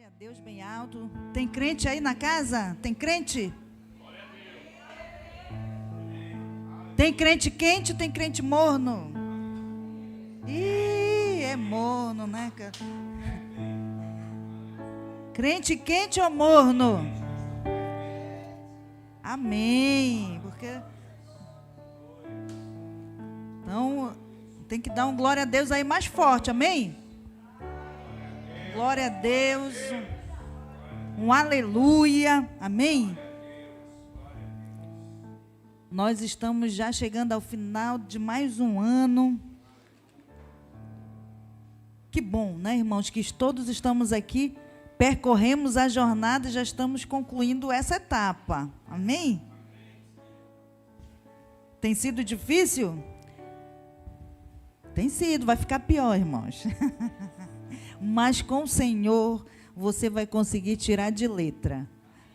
Glória a Deus bem alto. Tem crente aí na casa? Tem crente? Tem crente quente ou tem crente morno? Ih, é morno, né, cara? Crente quente ou morno? Amém. Porque então tem que dar um glória a Deus aí mais forte, amém? Glória a Deus, um aleluia, amém? Nós estamos já chegando ao final de mais um ano. Que bom, né, irmãos, que todos estamos aqui, percorremos a jornada e já estamos concluindo essa etapa, amém? Tem sido difícil? Tem sido, vai ficar pior, irmãos. Mas com o Senhor você vai conseguir tirar de letra.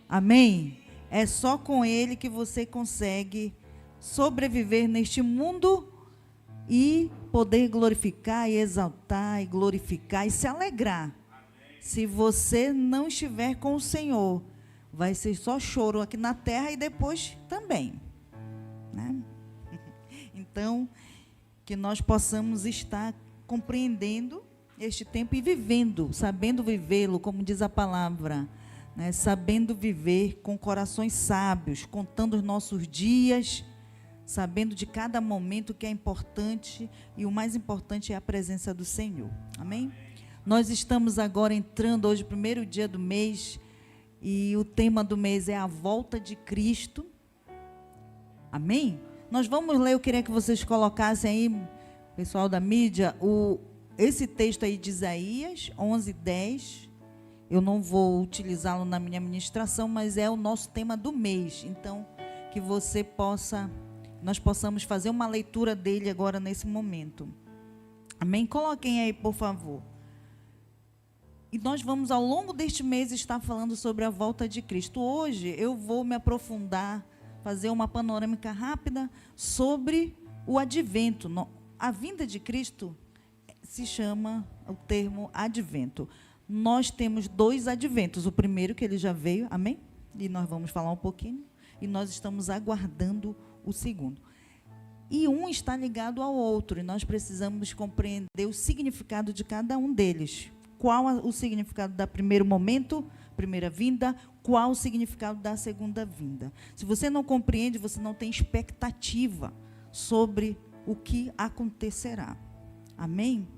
Amém? É só com Ele que você consegue sobreviver neste mundo e poder glorificar e exaltar e glorificar e se alegrar. Se você não estiver com o Senhor, vai ser só choro aqui na terra e depois também, né? Então, que nós possamos estar compreendendo este tempo e vivendo, sabendo vivê-lo, como diz a palavra, né? Sabendo viver com corações sábios, contando os nossos dias, sabendo de cada momento que é importante, e o mais importante é a presença do Senhor. Amém? Nós estamos agora entrando hoje, primeiro dia do mês, e o tema do mês é a volta de Cristo. Amém? Nós vamos ler, eu queria que vocês colocassem aí, pessoal da mídia, esse texto aí de Isaías 11:10, eu não vou utilizá-lo na minha ministração, mas é o nosso tema do mês. Então, que nós possamos fazer uma leitura dele agora nesse momento. Amém? Coloquem aí, por favor. E nós vamos, ao longo deste mês, estar falando sobre a volta de Cristo. Hoje, eu vou me aprofundar, fazer uma panorâmica rápida sobre o advento. A vinda de Cristo se chama o termo advento. Nós temos dois adventos. O primeiro, que ele já veio, amém? E nós vamos falar um pouquinho. E nós estamos aguardando o segundo. E um está ligado ao outro. E nós precisamos compreender o significado de cada um deles. Qual o significado do primeiro momento, primeira vinda? Qual o significado da segunda vinda? Se você não compreende, você não tem expectativa sobre o que acontecerá. Amém?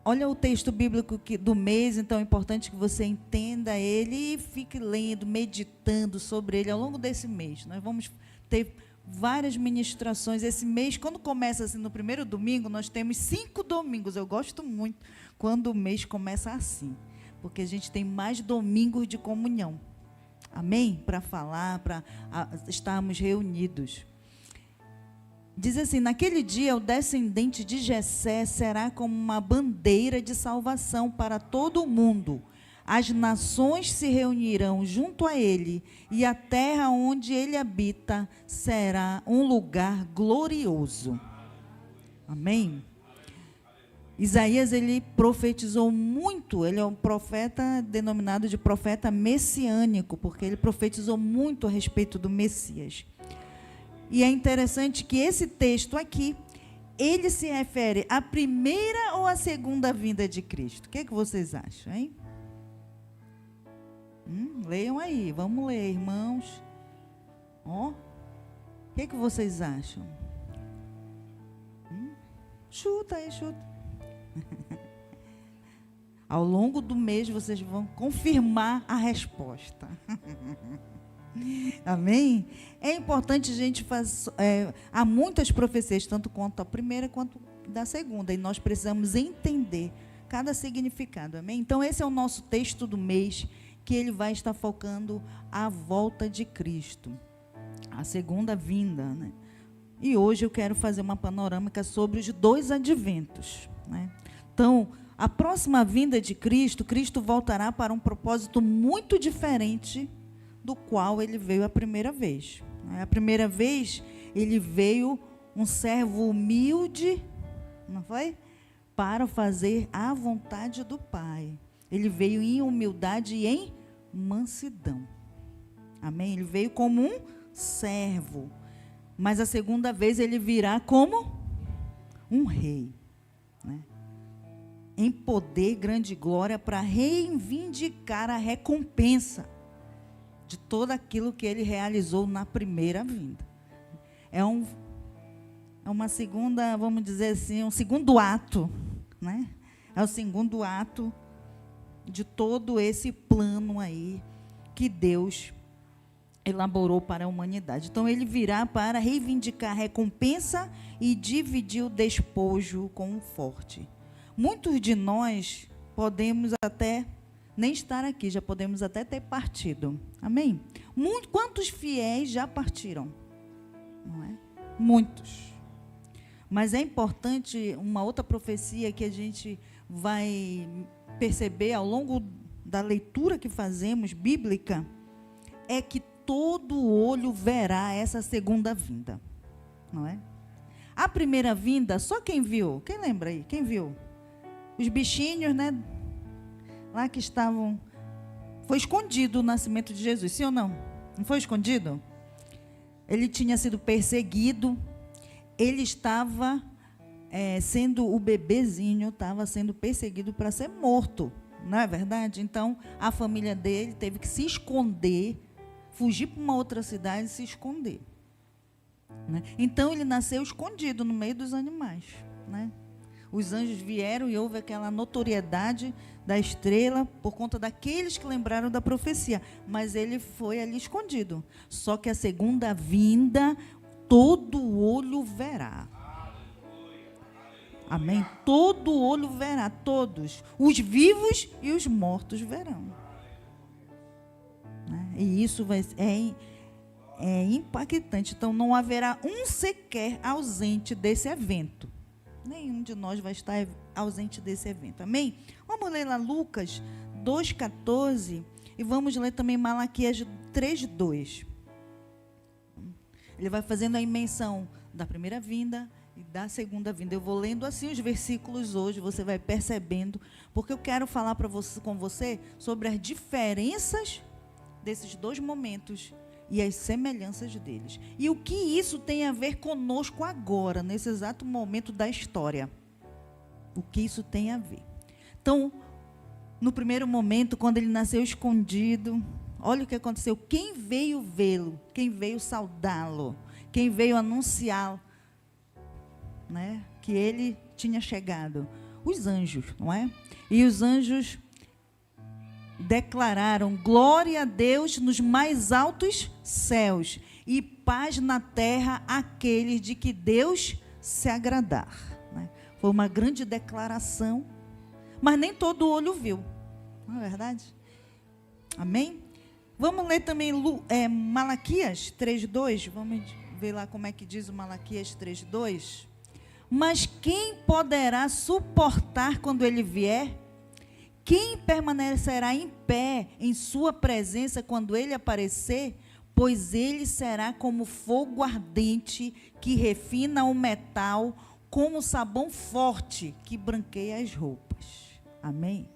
Olha o texto bíblico do mês, então é importante que você entenda ele e fique lendo, meditando sobre ele ao longo desse mês. Nós vamos ter várias ministrações. Esse mês, quando começa assim, no primeiro domingo, nós temos 5 domingos. Eu gosto muito quando o mês começa assim, porque a gente tem mais domingos de comunhão. Amém? Para falar, para estarmos reunidos. Diz assim: naquele dia o descendente de Jessé será como uma bandeira de salvação para todo o mundo. As nações se reunirão junto a ele, e a terra onde ele habita será um lugar glorioso. Amém? Isaías, ele profetizou muito, ele é um profeta denominado de profeta messiânico, porque ele profetizou muito a respeito do Messias. E é interessante que esse texto aqui, ele se refere à primeira ou à segunda vinda de Cristo. O que vocês acham, hein? Leiam aí, vamos ler, irmãos. O que vocês acham? Chuta aí, chuta. Ao longo do mês vocês vão confirmar a resposta. Amém? É importante a gente fazer. Há muitas profecias, tanto quanto a primeira quanto da segunda, e nós precisamos entender cada significado. Amém? Então, esse é o nosso texto do mês, que ele vai estar focando a volta de Cristo, a segunda vinda, né? E hoje eu quero fazer uma panorâmica sobre os dois adventos, né? Então, a próxima vinda de Cristo, Cristo voltará para um propósito muito diferente do qual ele veio a primeira vez. A primeira vez, ele veio um servo humilde, não foi? Para fazer a vontade do Pai. Ele veio em humildade e em mansidão. Amém? Ele veio como um servo. Mas a segunda vez ele virá como um rei, né? Em poder, grande glória, para reivindicar a recompensa de todo aquilo que ele realizou na primeira vinda. É uma segunda, vamos dizer assim, um segundo ato, né? É o segundo ato de todo esse plano aí que Deus elaborou para a humanidade. Então, ele virá para reivindicar a recompensa e dividir o despojo com o forte. Muitos de nós podemos até nem estar aqui, já podemos até ter partido. Amém? Quantos fiéis já partiram? Não é? Muitos. Mas é importante, uma outra profecia que a gente vai perceber ao longo da leitura que fazemos, bíblica, é que todo olho verá essa segunda vinda. Não é? A primeira vinda, só quem viu? Quem lembra aí? Quem viu? Os bichinhos, né? Lá que estavam... Foi escondido o nascimento de Jesus, sim ou não? Não foi escondido? Ele tinha sido perseguido, ele estava sendo, o bebezinho estava sendo perseguido para ser morto, não é verdade? Então, a família dele teve que se esconder, fugir para uma outra cidade e se esconder, né? Então, ele nasceu escondido no meio dos animais, né? Os anjos vieram e houve aquela notoriedade da estrela por conta daqueles que lembraram da profecia. Mas ele foi ali escondido. Só que a segunda vinda, todo olho verá. Amém? Todo olho verá, todos. Os vivos e os mortos verão. Né? E isso é impactante. Então, não haverá um sequer ausente desse evento. Nenhum de nós vai estar ausente desse evento. Amém? Vamos ler lá Lucas 2,14 e vamos ler também Malaquias 3,2. Ele vai fazendo a menção da primeira vinda e da segunda vinda. Eu vou lendo assim os versículos hoje, você vai percebendo, porque eu quero falar com você sobre as diferenças desses dois momentos e as semelhanças deles. E o que isso tem a ver conosco agora, nesse exato momento da história. O que isso tem a ver. Então, no primeiro momento, quando ele nasceu escondido, olha o que aconteceu. Quem veio vê-lo? Quem veio saudá-lo? Quem veio anunciá-lo, né, que ele tinha chegado? Os anjos, não é? E os anjos declararam: glória a Deus nos mais altos céus e paz na terra àqueles de que Deus se agradar. Né? Foi uma grande declaração, mas nem todo olho viu, não é verdade? Amém? Vamos ler também Malaquias 3,2, vamos ver lá como é que diz o Malaquias 3,2. Mas quem poderá suportar quando ele vier? Quem permanecerá em pé em sua presença quando ele aparecer? Pois ele será como fogo ardente que refina o metal, como sabão forte que branqueia as roupas. Amém?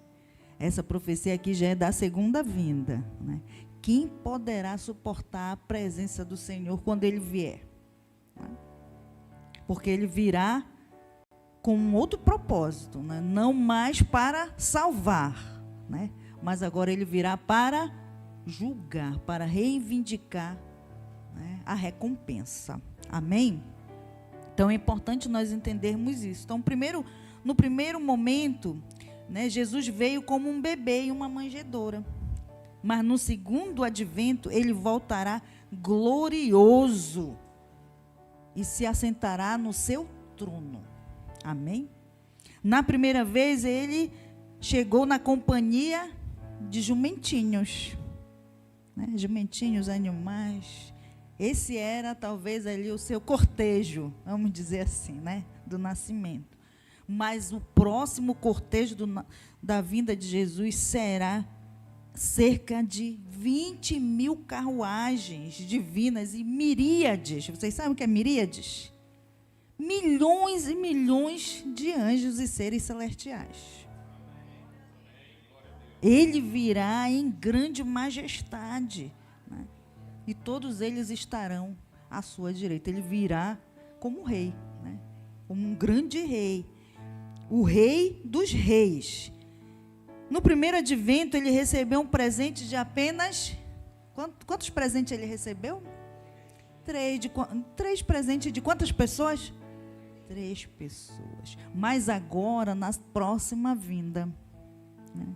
Essa profecia aqui já é da segunda vinda, né? Quem poderá suportar a presença do Senhor quando ele vier? Porque ele virá com um outro propósito, né? Não mais para salvar, né? Mas agora ele virá para julgar, para reivindicar, né, a recompensa. Amém? Então é importante nós entendermos isso. Então, no primeiro momento, né, Jesus veio como um bebê em uma manjedoura. Mas no segundo advento, ele voltará glorioso e se assentará no seu trono. Amém? Na primeira vez, ele chegou na companhia de jumentinhos, né? Jumentinhos, animais. Esse era, talvez, ali o seu cortejo, vamos dizer assim, né? Do nascimento. Mas o próximo cortejo da vinda de Jesus será cerca de 20 mil carruagens divinas e miríades. Vocês sabem o que é miríades? Milhões e milhões de anjos e seres celestiais. Ele virá em grande majestade, né? E todos eles estarão à sua direita. Ele virá como rei, né? Como um grande rei, o rei dos reis. No primeiro advento, ele recebeu um presente de apenas... Quantos presentes ele recebeu? 3 presentes de quantas pessoas? 3 pessoas. Mas agora, na próxima vinda, né,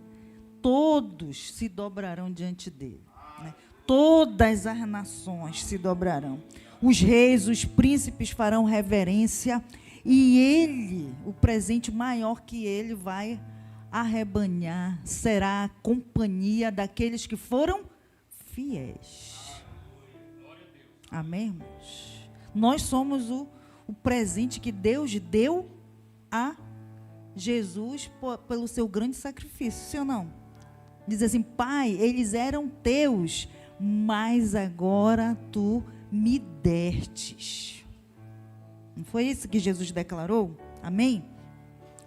todos se dobrarão diante dele, né? Todas as nações se dobrarão. Os reis, os príncipes farão reverência, e ele, o presente maior que ele vai arrebanhar, será a companhia daqueles que foram fiéis. Amém, irmãos? Nós somos o presente que Deus deu a Jesus pelo seu grande sacrifício, sim ou não? Diz assim: Pai, eles eram teus, mas agora tu me destes. Não foi isso que Jesus declarou? Amém?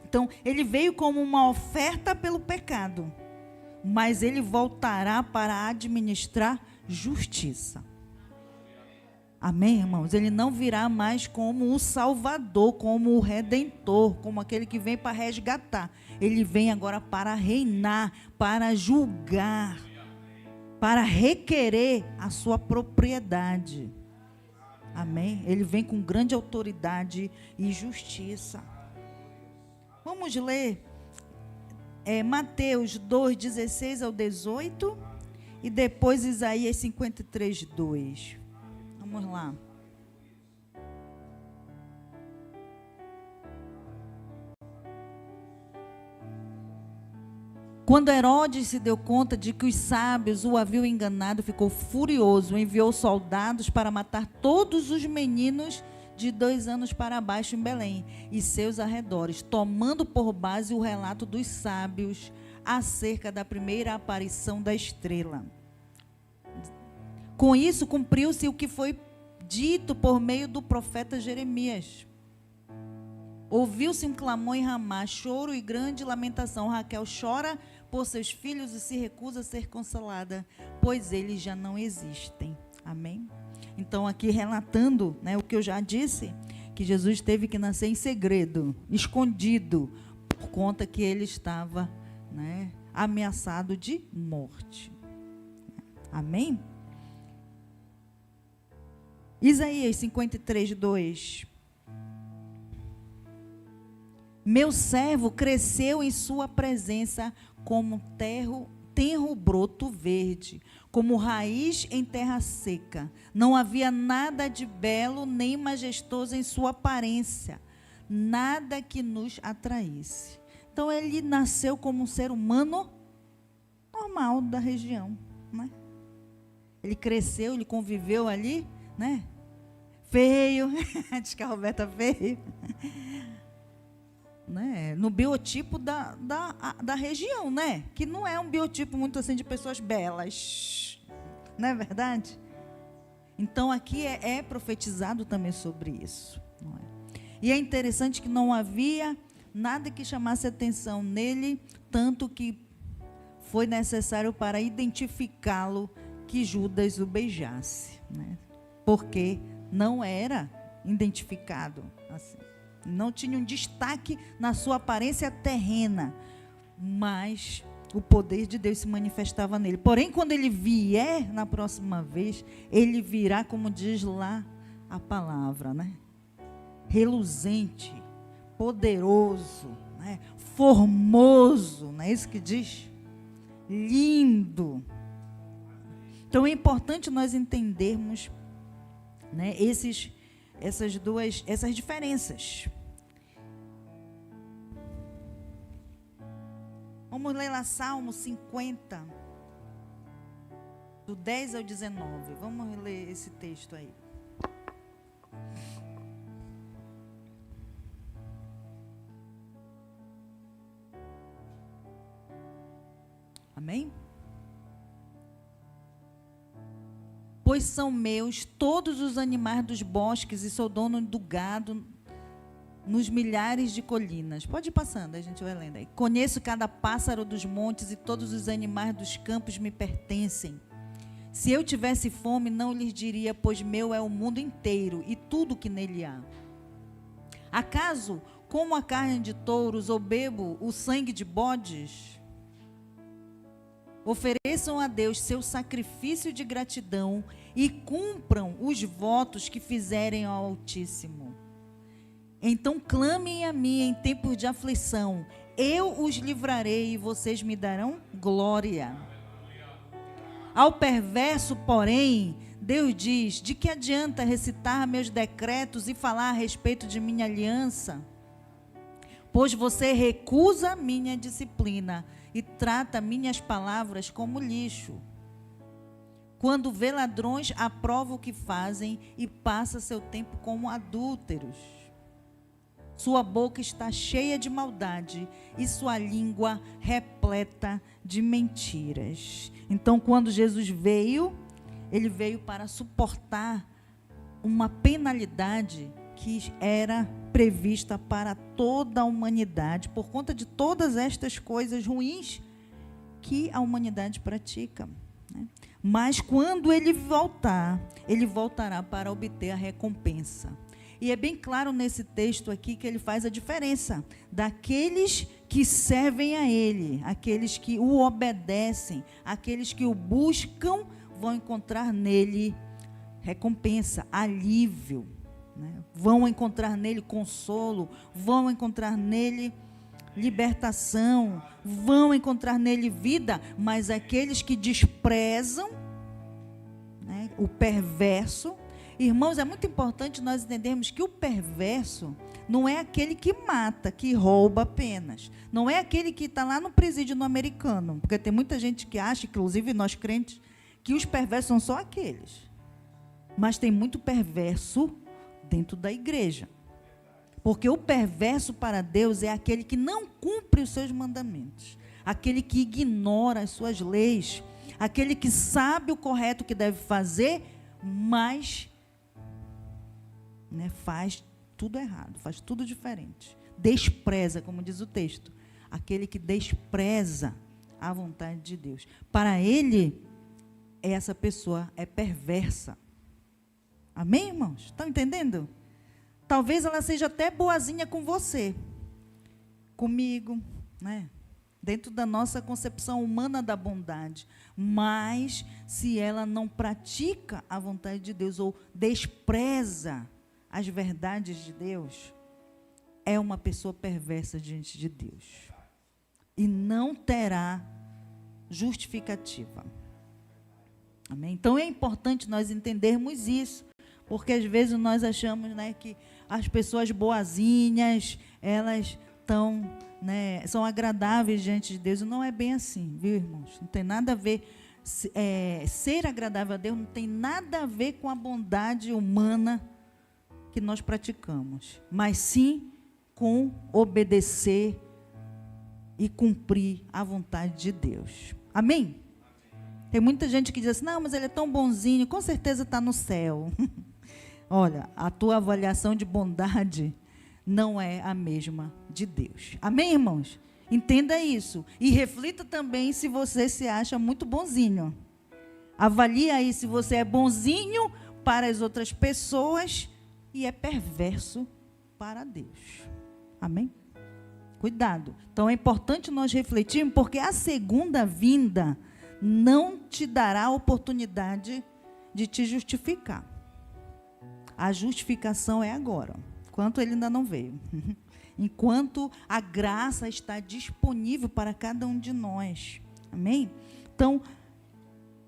Então, ele veio como uma oferta pelo pecado, mas ele voltará para administrar justiça. Amém, irmãos? Ele não virá mais como o Salvador, como o Redentor, como aquele que vem para resgatar. Ele vem agora para reinar, para julgar, para requerer a sua propriedade. Amém? Ele vem com grande autoridade e justiça. Vamos ler Mateus 2, 16 ao 18 e depois Isaías 53, 2. Vamos lá. Quando Herodes se deu conta de que os sábios o haviam enganado, ficou furioso, enviou soldados para matar todos os meninos de 2 anos para baixo em Belém e seus arredores, tomando por base o relato dos sábios acerca da primeira aparição da estrela. Com isso, cumpriu-se o que foi dito por meio do profeta Jeremias. Ouviu-se um clamor em Ramá, choro e grande lamentação. Raquel chora por seus filhos e se recusa a ser consolada, pois eles já não existem. Amém? Então, aqui relatando, né, o que eu já disse, que Jesus teve que nascer em segredo, escondido, por conta que ele estava, né, ameaçado de morte. Amém? Isaías 53, 2. Meu servo cresceu em sua presença como tenro broto verde, como raiz em terra seca. Não havia nada de belo nem majestoso em sua aparência, nada que nos atraísse. Então, ele nasceu como um ser humano normal da região, né? Ele cresceu, ele conviveu ali, né? Feio, diz que a Roberta feio, né? No biotipo da região, né? Que não é um biotipo muito assim de pessoas belas, não é verdade? Então aqui é profetizado também sobre isso, não é? E é interessante que não havia nada que chamasse atenção nele, tanto que foi necessário para identificá-lo que Judas o beijasse, né? Porque não era identificado assim. Não tinha um destaque na sua aparência terrena, mas o poder de Deus se manifestava nele. Porém, quando ele vier na próxima vez, ele virá, como diz lá a palavra, né? Reluzente, poderoso, né? Formoso, não é isso que diz? Lindo. Então é importante nós entendermos, né, essas diferenças. Vamos ler lá Salmo 50, do 10 ao 19. Vamos ler esse texto aí. Amém? Pois são meus todos os animais dos bosques e sou dono do gado nos milhares de colinas. Pode ir passando, a gente vai lendo aí. Conheço cada pássaro dos montes e todos os animais dos campos me pertencem. Se eu tivesse fome, não lhes diria, pois meu é o mundo inteiro e tudo que nele há. Acaso como a carne de touros ou bebo o sangue de bodes? Ofereçam a Deus seu sacrifício de gratidão e cumpram os votos que fizerem ao Altíssimo. Então clamem a mim em tempos de aflição, eu os livrarei e vocês me darão glória. Ao perverso, porém, Deus diz, de que adianta recitar meus decretos e falar a respeito de minha aliança? Pois você recusa minha disciplina e trata minhas palavras como lixo. Quando vê ladrões, aprova o que fazem e passa seu tempo como adúlteros. Sua boca está cheia de maldade e sua língua repleta de mentiras. Então, quando Jesus veio, ele veio para suportar uma penalidade que era prevista para toda a humanidade, por conta de todas estas coisas ruins que a humanidade pratica, né? Mas quando ele voltar, ele voltará para obter a recompensa. E é bem claro nesse texto aqui que ele faz a diferença daqueles que servem a ele, aqueles que o obedecem, aqueles que o buscam, vão encontrar nele recompensa, alívio, né? Vão encontrar nele consolo, vão encontrar nele libertação, vão encontrar nele vida. Mas aqueles que desprezam, né, o perverso, irmãos, é muito importante nós entendermos que o perverso não é aquele que mata, que rouba apenas, não é aquele que está lá no presídio no americano, porque tem muita gente que acha, inclusive nós crentes, que os perversos são só aqueles, mas tem muito perverso dentro da igreja, porque o perverso para Deus é aquele que não cumpre os seus mandamentos, aquele que ignora as suas leis, aquele que sabe o correto que deve fazer, mas, né, faz tudo errado, faz tudo diferente, despreza, como diz o texto, aquele que despreza a vontade de Deus. Para ele, essa pessoa é perversa. Amém, irmãos? Estão entendendo? Talvez ela seja até boazinha com você, comigo, né? Dentro da nossa concepção humana da bondade. Mas, se ela não pratica a vontade de Deus, ou despreza as verdades de Deus, é uma pessoa perversa diante de Deus. E não terá justificativa. Amém? Então, é importante nós entendermos isso. Porque às vezes nós achamos, né, que as pessoas boazinhas, elas estão, né, são agradáveis diante de Deus. E não é bem assim, viu, irmãos? Não tem nada a ver, ser agradável a Deus não tem nada a ver com a bondade humana que nós praticamos, mas sim com obedecer e cumprir a vontade de Deus. Amém? Tem muita gente que diz assim, não, mas ele é tão bonzinho, com certeza está no céu. Olha, a tua avaliação de bondade não é a mesma de Deus. Amém, irmãos? Entenda isso. E reflita também se você se acha muito bonzinho. Avalie aí se você é bonzinho para as outras pessoas e é perverso para Deus. Amém? Cuidado. Então é importante nós refletirmos, porque a segunda vinda não te dará a oportunidade de te justificar. A justificação é agora, enquanto ele ainda não veio. Enquanto a graça está disponível para cada um de nós. Amém? Então,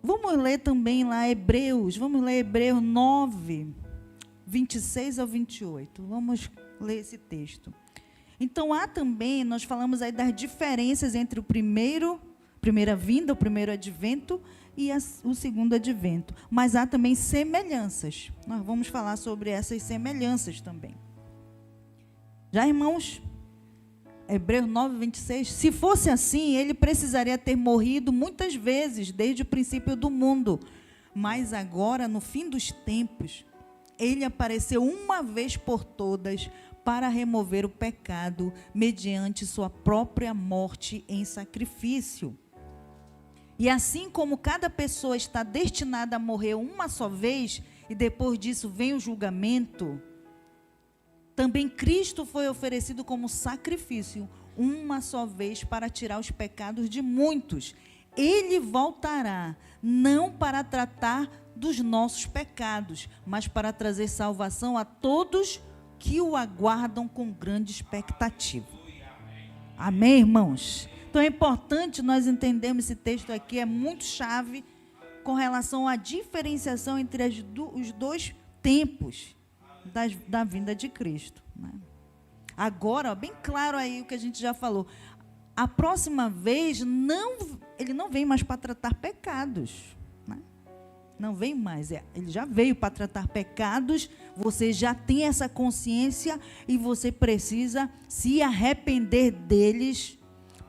vamos ler também lá Hebreus, vamos ler Hebreus 9, 26 ao 28. Vamos ler esse texto. Então, há também, nós falamos aí das diferenças entre primeira vinda, o primeiro advento e o segundo advento. Mas há também semelhanças. Nós vamos falar sobre essas semelhanças também. Já, irmãos, Hebreus 9, 26. Se fosse assim, ele precisaria ter morrido muitas vezes, desde o princípio do mundo. Mas agora, no fim dos tempos, ele apareceu uma vez por todas para remover o pecado mediante sua própria morte em sacrifício. E assim como cada pessoa está destinada a morrer uma só vez, e depois disso vem o julgamento, também Cristo foi oferecido como sacrifício uma só vez para tirar os pecados de muitos. Ele voltará, não para tratar dos nossos pecados, mas para trazer salvação a todos que o aguardam com grande expectativa. Amém, irmãos? Então é importante nós entendermos esse texto aqui, é muito chave com relação à diferenciação entre os dois tempos da vinda de Cristo, né? Agora, ó, bem claro aí o que a gente já falou. A próxima vez, ele não vem mais para tratar pecados, né? Não vem mais, ele já veio para tratar pecados, você já tem essa consciência e você precisa se arrepender deles,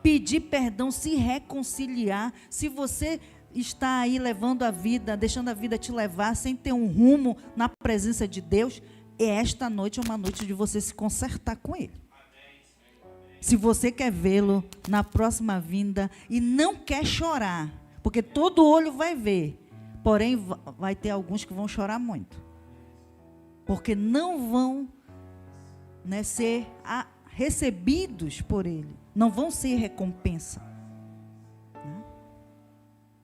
pedir perdão, se reconciliar. Se você está aí levando a vida, deixando a vida te levar, sem ter um rumo na presença de Deus, esta noite é uma noite de você se consertar com Ele. Se você quer vê-lo na próxima vinda e não quer chorar, porque todo olho vai ver, porém vai ter alguns que vão chorar muito, porque não vão, né, ser recebidos por Ele, não vão ser recompensa, né?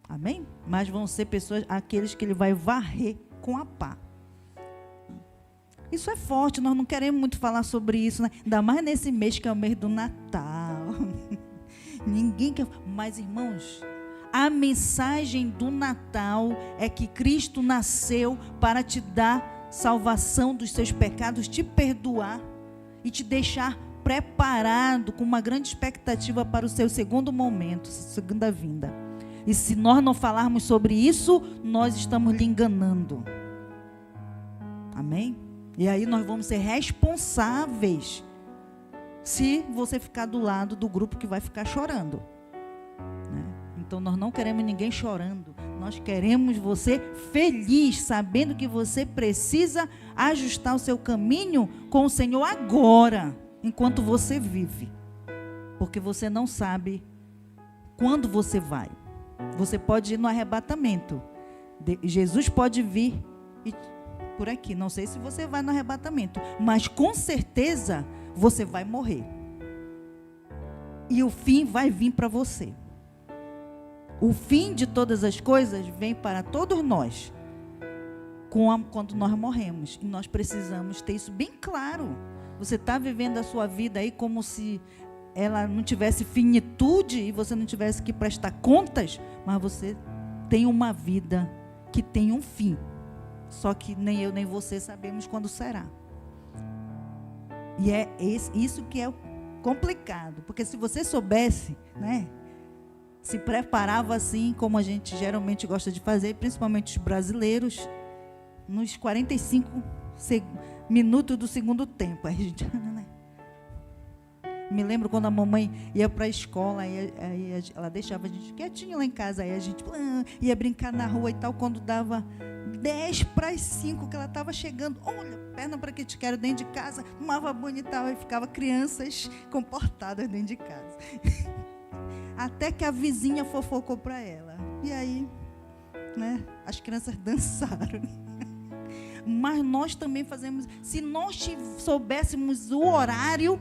Amém? Mas vão ser pessoas, aqueles que Ele vai varrer com a pá. Isso é forte, nós não queremos muito falar sobre isso, né? Ainda mais nesse mês que é o mês do Natal. Ninguém quer. Mas, irmãos, a mensagem do Natal é que Cristo nasceu para te dar salvação dos seus pecados, te perdoar e te deixar preparado com uma grande expectativa para o seu segundo momento, segunda vinda. E se nós não falarmos sobre isso, nós estamos lhe enganando. Amém? E aí nós vamos ser responsáveis se você ficar do lado do grupo que vai ficar chorando, né? Então nós não queremos ninguém chorando, nós queremos você feliz, sabendo que você precisa ajustar o seu caminho com o Senhor agora, enquanto você vive, porque você não sabe quando você vai. Você pode ir no arrebatamento, Jesus pode vir e por aqui, não sei se você vai no arrebatamento, mas com certeza você vai morrer. E o fim vai vir para você. O fim de todas as coisas vem para todos nós, quando nós morremos. E nós precisamos ter isso bem claro. Você está vivendo a sua vida aí como se ela não tivesse finitude e você não tivesse que prestar contas, mas você tem uma vida que tem um fim. Só que nem eu nem você sabemos quando será. E é isso que é complicado. Porque se você soubesse, né, se preparava assim, como a gente geralmente gosta de fazer, principalmente os brasileiros, nos 45 minutos do segundo tempo. Aí a gente, né? Me lembro quando a mamãe ia para a escola, aí ela deixava a gente quietinho lá em casa, aí a gente ia brincar na rua e tal, quando dava 10:05 que ela estava chegando, olha, perna para que te quero dentro de casa, tomava banho e tal, e ficava crianças comportadas dentro de casa. Até que a vizinha fofocou para ela. E aí, né, as crianças dançaram. Mas nós também fazemos, se nós soubéssemos o horário,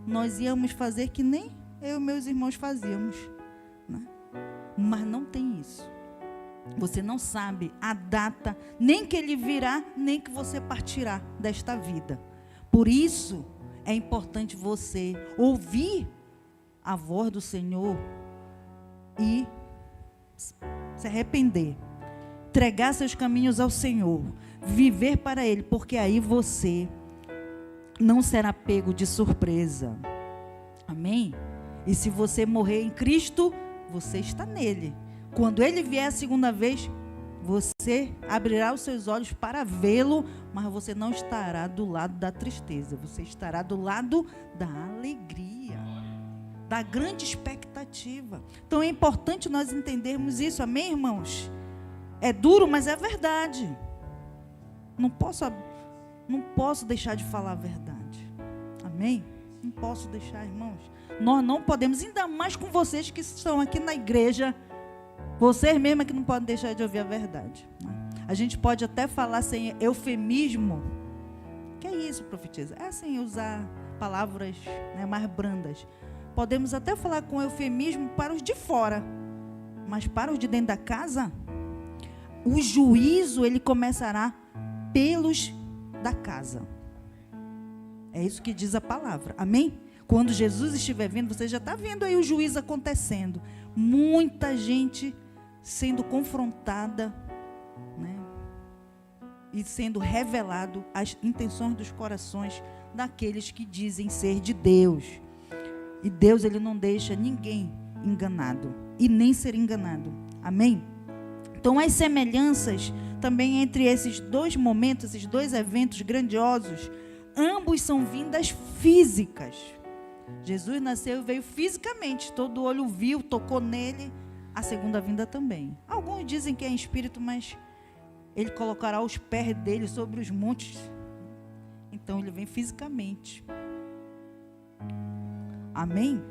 nós íamos fazer que nem eu e meus irmãos fazíamos, né? Mas não tem isso. Você não sabe a data, nem que ele virá, nem que você partirá desta vida. Por isso, é importante você ouvir a voz do Senhor e se arrepender. Entregar seus caminhos ao Senhor. Viver para Ele, porque aí você não será pego de surpresa. Amém? E se você morrer em Cristo, você está nele. Quando Ele vier a segunda vez, você abrirá os seus olhos para vê-lo, mas você não estará do lado da tristeza. Você estará do lado da alegria, da grande expectativa. Então é importante nós entendermos isso. Amém, irmãos? É duro, mas é verdade. Não posso deixar de falar a verdade. Amém? Não posso deixar, irmãos. Nós não podemos, ainda mais com vocês que estão aqui na igreja, vocês mesmos que não podem deixar de ouvir a verdade. A gente pode até falar sem eufemismo. Que é isso, profetisa? É assim, usar palavras, né, mais brandas. Podemos até falar com eufemismo para os de fora, mas para os de dentro da casa, o juízo ele começará pelos da casa. É isso que diz a palavra. Amém? Quando Jesus estiver vindo, você já está vendo aí o juízo acontecendo. Muita gente sendo confrontada, né? E sendo revelado as intenções dos corações daqueles que dizem ser de Deus. E Deus, ele não deixa ninguém enganado e nem ser enganado. Amém? Então, as semelhanças também entre esses dois momentos, esses dois eventos grandiosos, ambos são vindas físicas. Jesus nasceu e veio fisicamente, todo olho viu, tocou nele. A segunda vinda também. Alguns dizem que é em espírito, mas ele colocará os pés dele sobre os montes. Então ele vem fisicamente. Amém?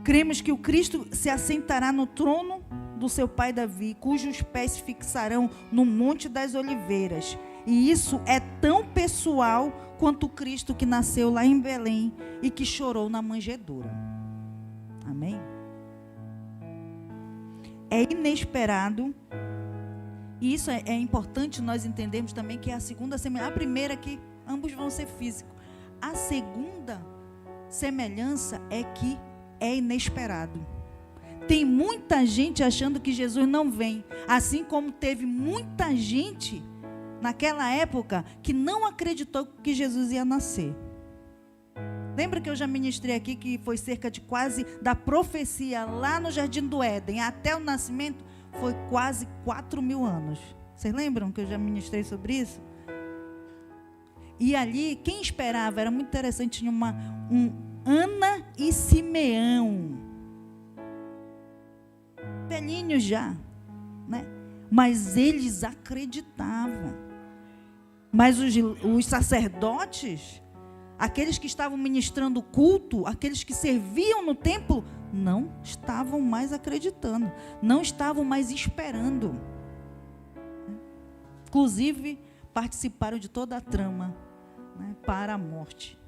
Cremos que o Cristo se assentará no trono do seu pai Davi, cujos pés se fixarão no Monte das Oliveiras. E isso é tão pessoal quanto o Cristo que nasceu lá em Belém e que chorou na manjedoura. Amém? É inesperado. E isso é importante nós entendermos também, que é a segunda semelhança. A primeira é que ambos vão ser físicos. A segunda semelhança é que é inesperado. Tem muita gente achando que Jesus não vem. Assim como teve muita gente naquela época que não acreditou que Jesus ia nascer. Lembra que eu já ministrei aqui que foi cerca de quase da profecia lá no Jardim do Éden até o nascimento, foi quase 4.000 anos. Vocês lembram que eu já ministrei sobre isso? E ali, quem esperava, era muito interessante, tinha Ana e Simeão. Velhinhos já, né? Mas eles acreditavam. Mas os sacerdotes, aqueles que estavam ministrando o culto, aqueles que serviam no templo, não estavam mais acreditando, não estavam mais esperando. Inclusive, participaram de toda a trama, né, para a morte.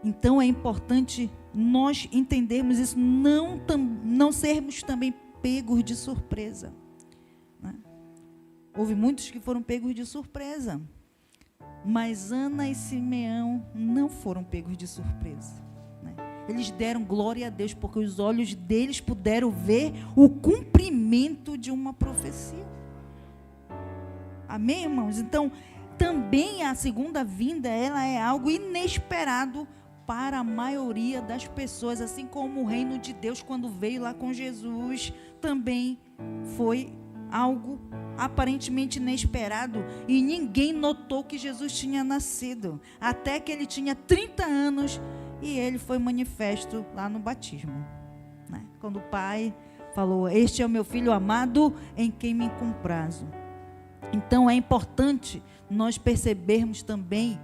Então, é importante nós entendermos isso, não sermos também pegos de surpresa. Né? Houve muitos que foram pegos de surpresa, mas Ana e Simeão não foram pegos de surpresa. Né? Eles deram glória a Deus, porque os olhos deles puderam ver o cumprimento de uma profecia. Amém, irmãos? Então, também a segunda vinda, ela é algo inesperado para a maioria das pessoas, assim como o reino de Deus, quando veio lá com Jesus, também foi algo aparentemente inesperado, e ninguém notou que Jesus tinha nascido, até que ele tinha 30 anos, e ele foi manifesto lá no batismo, né? Quando o pai falou: este é o meu filho amado, em quem me comprazo. Então é importante nós percebermos também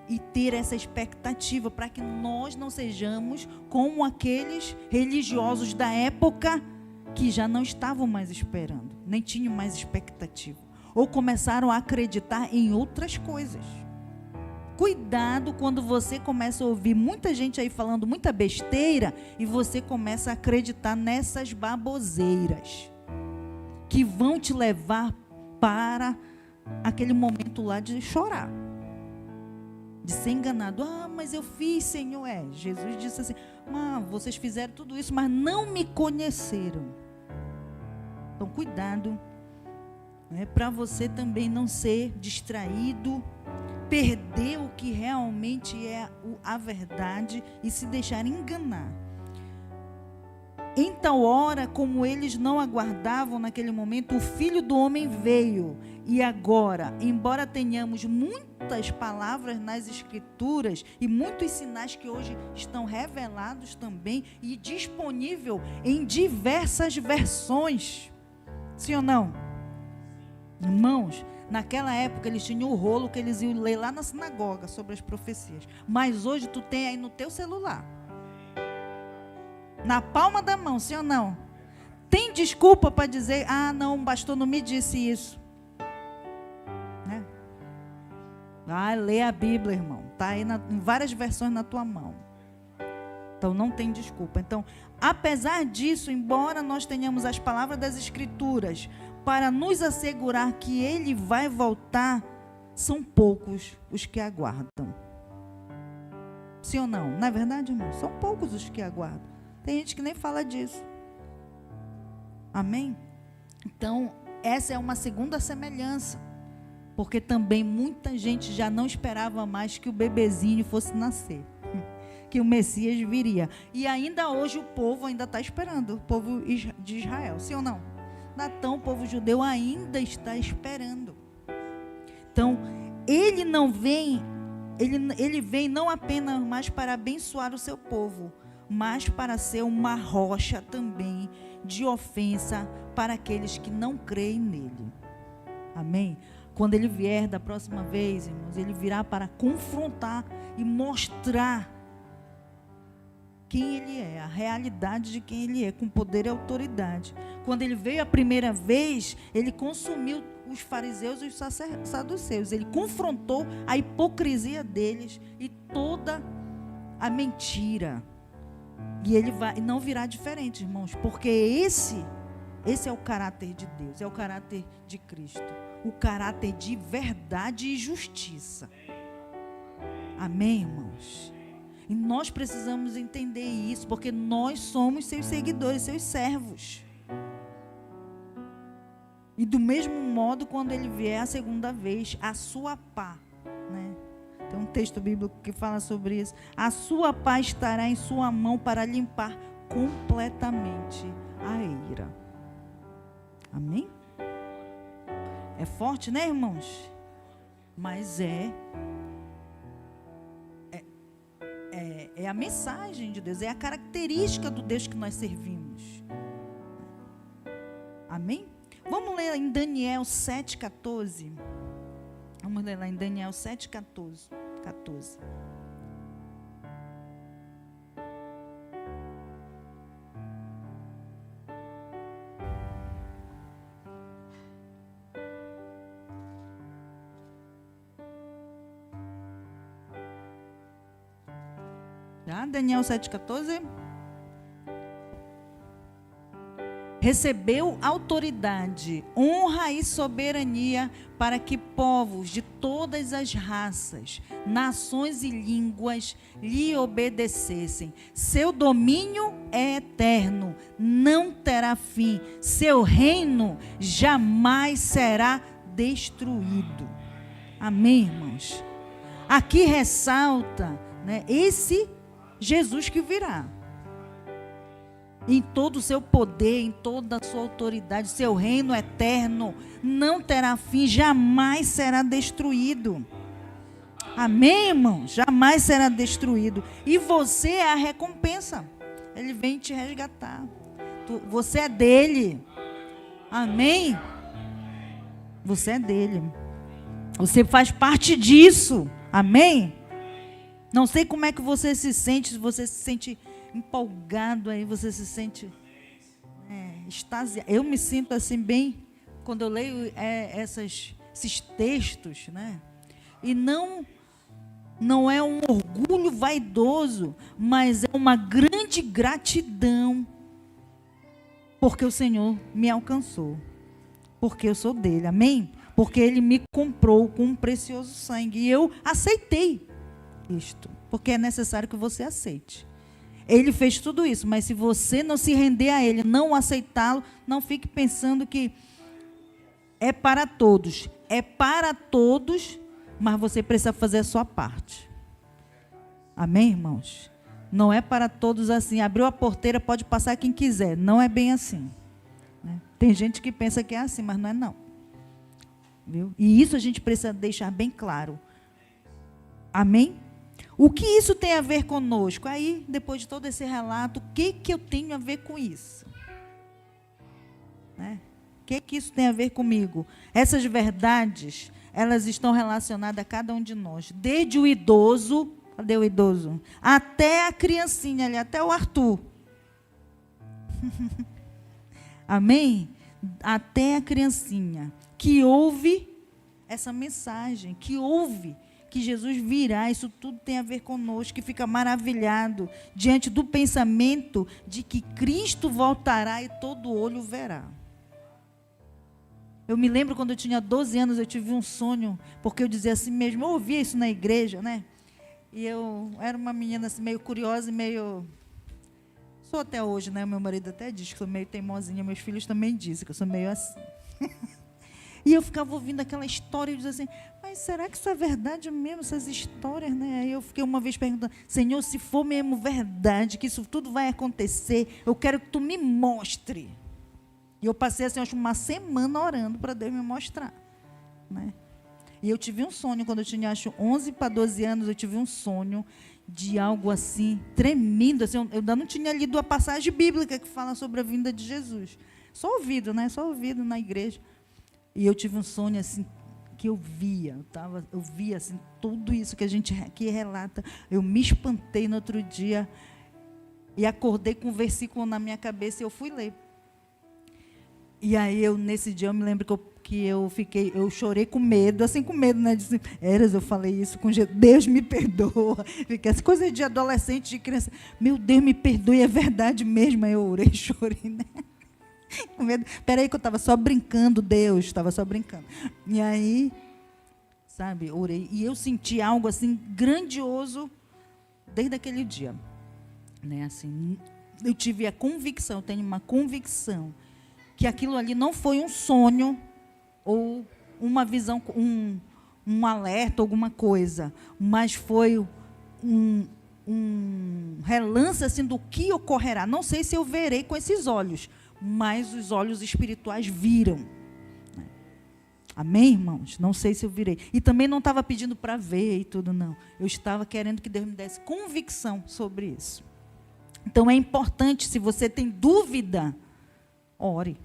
e ter essa expectativa, para que nós não sejamos como aqueles religiosos da época que já não estavam mais esperando, nem tinham mais expectativa, ou começaram a acreditar em outras coisas. Cuidado quando você começa a ouvir muita gente aí falando muita besteira e você começa a acreditar nessas baboseiras que vão te levar para aquele momento lá de chorar, de ser enganado. Mas eu fiz, Senhor. Jesus disse assim: vocês fizeram tudo isso, mas não me conheceram. Então, cuidado, né, para você também não ser distraído, perder o que realmente é a verdade e se deixar enganar. Em tal hora, como eles não aguardavam naquele momento, o Filho do Homem veio. E agora, embora tenhamos muitas palavras nas Escrituras e muitos sinais que hoje estão revelados também e disponível em diversas versões, sim ou não? Irmãos, naquela época eles tinham o rolo que eles iam ler lá na sinagoga sobre as profecias. Mas hoje tu tem aí no teu celular. Na palma da mão, sim ou não? Tem desculpa para dizer, não, o pastor não me disse isso. Né? Vai ler a Bíblia, irmão. Está aí em várias versões na tua mão. Então não tem desculpa. Então, apesar disso, embora nós tenhamos as palavras das Escrituras para nos assegurar que Ele vai voltar, são poucos os que aguardam. Sim ou não? Não é verdade, irmão? São poucos os que aguardam. Tem gente que nem fala disso. Amém? Então, essa é uma segunda semelhança. Porque também muita gente já não esperava mais que o bebezinho fosse nascer. Que o Messias viria. E ainda hoje o povo ainda está esperando. O povo de Israel. Sim ou não? Então, o povo judeu ainda está esperando. Então, ele não vem, ele vem não apenas mais para abençoar o seu povo, mas para ser uma rocha também de ofensa para aqueles que não creem nele. Amém? Quando ele vier da próxima vez, irmãos, ele virá para confrontar e mostrar quem ele é, a realidade de quem ele é, com poder e autoridade. Quando ele veio a primeira vez, ele consumiu os fariseus e os saduceus. Ele confrontou a hipocrisia deles e toda a mentira. E ele não virá diferente, irmãos, porque esse é o caráter de Deus, é o caráter de Cristo, o caráter de verdade e justiça. Amém, irmãos? E nós precisamos entender isso, porque nós somos seus seguidores, seus servos. E do mesmo modo, quando ele vier a segunda vez, a sua pá, né? Tem um texto bíblico que fala sobre isso. A sua pá estará em sua mão para limpar completamente a ira. Amém? É forte, né, irmãos? Mas é a mensagem de Deus, é a característica do Deus que nós servimos. Amém? Vamos ler em Daniel 7,14. Vamos ler lá em Daniel 7,14. Daniel 7,14. Recebeu autoridade, honra e soberania para que povos de todas as raças, nações e línguas lhe obedecessem. Seu domínio é eterno, não terá fim. Seu reino jamais será destruído. Amém, irmãos? Aqui ressalta, né, esse Jesus que virá. Em todo o seu poder, em toda a sua autoridade, seu reino eterno não terá fim, jamais será destruído. Amém, irmão? Jamais será destruído. E você é a recompensa. Ele vem te resgatar. Você é dele. Amém? Você é dele. Você faz parte disso. Amém? Não sei como é que você se sente, se você se sente empolgado aí, você se sente extasiado. Eu me sinto assim bem, quando eu leio esses textos, né? E não é um orgulho vaidoso, mas é uma grande gratidão, porque o Senhor me alcançou, porque eu sou dele, amém? Porque ele me comprou com um precioso sangue, e eu aceitei isto, porque é necessário que você aceite. Ele fez tudo isso, mas se você não se render a ele, não aceitá-lo, não fique pensando que é para todos. É para todos, mas você precisa fazer a sua parte. Amém, irmãos? Não é para todos assim. Abriu a porteira, pode passar quem quiser. Não é bem assim. Né? Tem gente que pensa que é assim, mas não é não. Viu? E isso a gente precisa deixar bem claro. Amém? O que isso tem a ver conosco? Aí, depois de todo esse relato, o que eu tenho a ver com isso? Né? O que isso tem a ver comigo? Essas verdades, elas estão relacionadas a cada um de nós. Desde o idoso, cadê o idoso? Até a criancinha ali, até o Arthur. Amém? Até a criancinha que ouve essa mensagem, que ouve que Jesus virá, isso tudo tem a ver conosco, que fica maravilhado diante do pensamento de que Cristo voltará e todo olho verá. Eu me lembro quando eu tinha 12 anos, eu tive um sonho, porque eu dizia assim mesmo, eu ouvia isso na igreja, né? E eu era uma menina assim, meio curiosa e meio... Sou até hoje, né? Meu marido até diz que sou meio teimosinha, meus filhos também dizem que eu sou meio assim. E eu ficava ouvindo aquela história e dizia assim, mas será que isso é verdade mesmo, essas histórias, né? Aí eu fiquei uma vez perguntando, Senhor, se for mesmo verdade, que isso tudo vai acontecer, eu quero que tu me mostre. E eu passei assim, acho, uma semana orando para Deus me mostrar, né? E eu tive um sonho, quando eu tinha, acho, 11 para 12 anos, eu tive um sonho de algo assim, tremendo, assim, eu ainda não tinha lido a passagem bíblica que fala sobre a vinda de Jesus. Só ouvido, né? Só ouvido na igreja. E eu tive um sonho assim, que eu via assim, tudo isso que a gente aqui relata. Eu me espantei no outro dia e acordei com um versículo na minha cabeça e eu fui ler. E aí, nesse dia, eu me lembro que eu chorei com medo, assim, com medo, né? Disse, eu falei isso com Jesus, Deus me perdoa. Fiquei essa coisa de adolescente, de criança, meu Deus, me perdoe, é verdade mesmo. Aí eu orei, chorei, né? Com medo. Peraí que eu estava só brincando, Deus, estava só brincando. E aí, sabe, orei. E eu senti algo assim, grandioso, desde aquele dia. Né? Assim, eu tive a convicção, eu tenho uma convicção, que aquilo ali não foi um sonho, ou uma visão, um alerta, alguma coisa, mas foi um relance assim, do que ocorrerá. Não sei se eu verei com esses olhos, mas os olhos espirituais viram. Amém, irmãos? Não sei se eu virei. E também não estava pedindo para ver e tudo, não. Eu estava querendo que Deus me desse convicção sobre isso. Então é importante, se você tem dúvida, ore.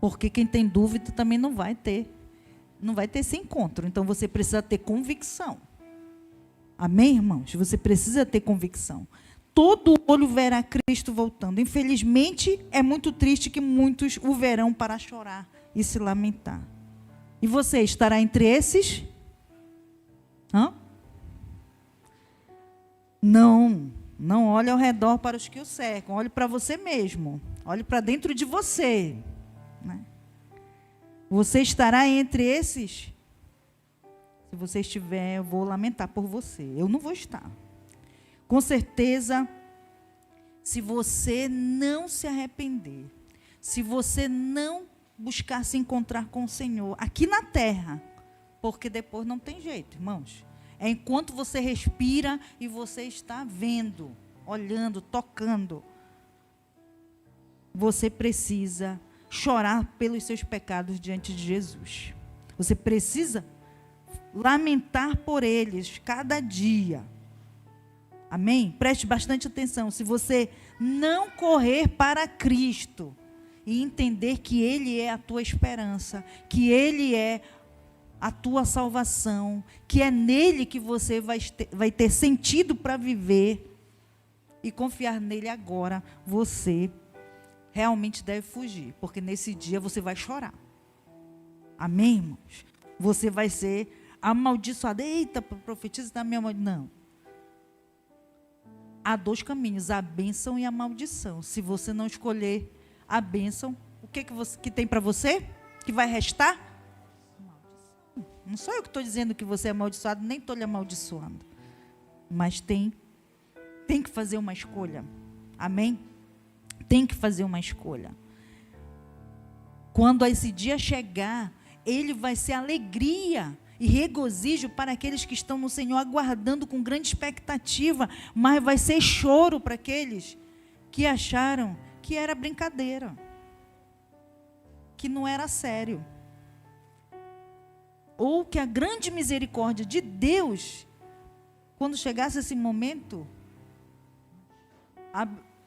Porque quem tem dúvida também não vai ter esse encontro. Então você precisa ter convicção. Amém, irmãos? Você precisa ter convicção. Todo olho verá Cristo voltando. Infelizmente, é muito triste que muitos o verão para chorar e se lamentar. E você estará entre esses? Hã? Não olhe ao redor para os que o cercam. Olhe para você mesmo. Olhe para dentro de você. Né? Você estará entre esses? Se você estiver, eu vou lamentar por você. Eu não vou estar. Com certeza, se você não se arrepender, se você não buscar se encontrar com o Senhor aqui na terra, porque depois não tem jeito, irmãos. É enquanto você respira e você está vendo, olhando, tocando, você precisa chorar pelos seus pecados diante de Jesus. Você precisa lamentar por eles cada dia. Amém? Preste bastante atenção. Se você não correr para Cristo e entender que Ele é a tua esperança, que Ele é a tua salvação, que é nele que você vai ter sentido para viver, e confiar nele agora, você realmente deve fugir, porque nesse dia você vai chorar. Amém, irmãos? Você vai ser amaldiçoado. Eita, profetiza da minha mãe. Não. Há dois caminhos, a bênção e a maldição. Se você não escolher a bênção, o que tem para você? Que vai restar? Maldição. Não sou eu que estou dizendo que você é amaldiçoado, nem estou lhe amaldiçoando. Mas tem que fazer uma escolha. Amém? Tem que fazer uma escolha. Quando esse dia chegar, ele vai ser alegria e regozijo para aqueles que estão no Senhor, aguardando com grande expectativa, mas vai ser choro para aqueles que acharam que era brincadeira, que não era sério, ou que a grande misericórdia de Deus, quando chegasse esse momento,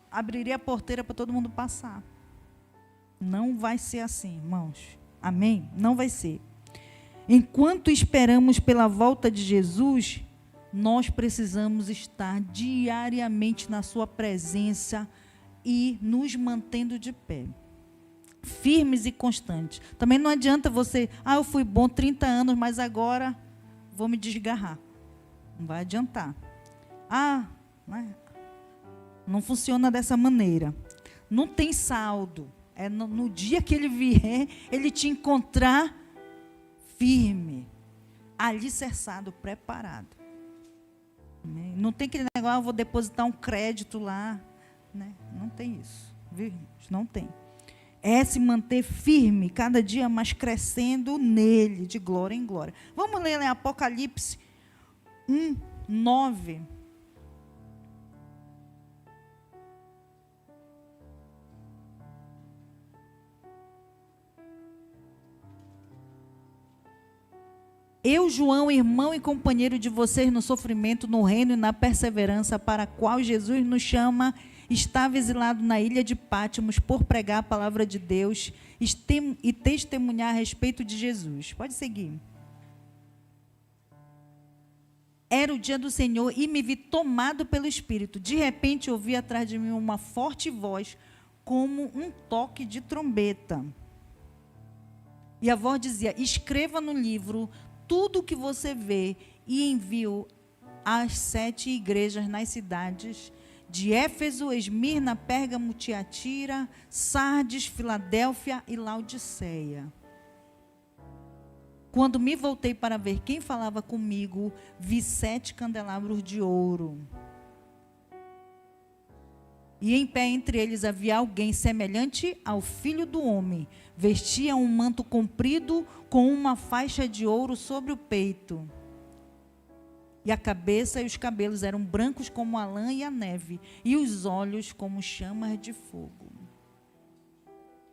abriria a porteira para todo mundo passar. Não vai ser assim, irmãos. Amém? Não vai ser. Enquanto esperamos pela volta de Jesus, nós precisamos estar diariamente na sua presença e nos mantendo de pé, firmes e constantes. Também não adianta você, eu fui bom 30 anos, mas agora vou me desgarrar. Não vai adiantar. Não funciona dessa maneira. Não tem saldo. É no dia que ele vier, ele te encontrar firme, alicerçado, preparado. Amém? Não tem aquele negócio, vou depositar um crédito lá. Né? Não tem isso. Viu, irmãos? Não tem. É se manter firme, cada dia mais crescendo nele, de glória em glória. Vamos ler em Apocalipse 1:9. Eu, João, irmão e companheiro de vocês no sofrimento, no reino e na perseverança para a qual Jesus nos chama, estava exilado na ilha de Pátimos por pregar a palavra de Deus e testemunhar a respeito de Jesus. Pode seguir. Era o dia do Senhor e me vi tomado pelo Espírito. De repente ouvi atrás de mim uma forte voz, como um toque de trombeta. E a voz dizia: escreva no livro tudo o que você vê e envio às 7 igrejas nas cidades de Éfeso, Esmirna, Pérgamo, Tiatira, Sardes, Filadélfia e Laodiceia. Quando me voltei para ver quem falava comigo, vi 7 candelabros de ouro. E em pé entre eles havia alguém semelhante ao Filho do Homem. Vestia um manto comprido com uma faixa de ouro sobre o peito. E a cabeça e os cabelos eram brancos como a lã e a neve, e os olhos como chamas de fogo.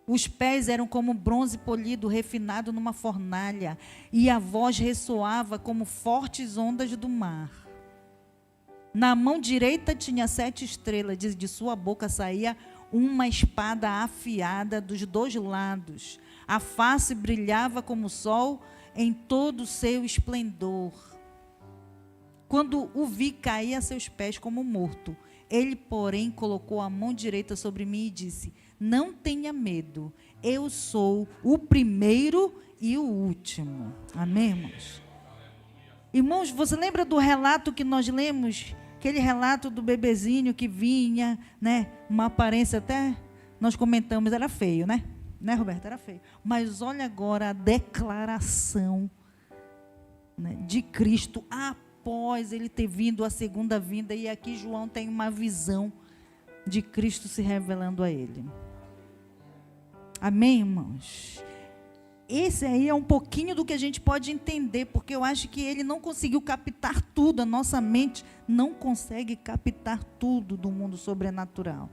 Os pés eram como bronze polido, refinado numa fornalha, e a voz ressoava como fortes ondas do mar. Na mão direita tinha 7 estrelas, de sua boca saía uma espada afiada dos 2 lados. A face brilhava como o sol em todo o seu esplendor. Quando o vi, caí a seus pés como morto. Ele, porém, colocou a mão direita sobre mim e disse: não tenha medo, eu sou o primeiro e o último. Amém, irmãos? Irmãos, você lembra do relato que nós lemos? Aquele relato do bebezinho que vinha, né? Uma aparência até, nós comentamos, era feio, né? Né, Roberto? Era feio. Mas olha agora a declaração, né, de Cristo após ele ter vindo a segunda vinda. E aqui João tem uma visão de Cristo se revelando a ele. Amém, irmãos? Esse aí é um pouquinho do que a gente pode entender, porque eu acho que ele não conseguiu captar tudo, a nossa mente não consegue captar tudo do mundo sobrenatural,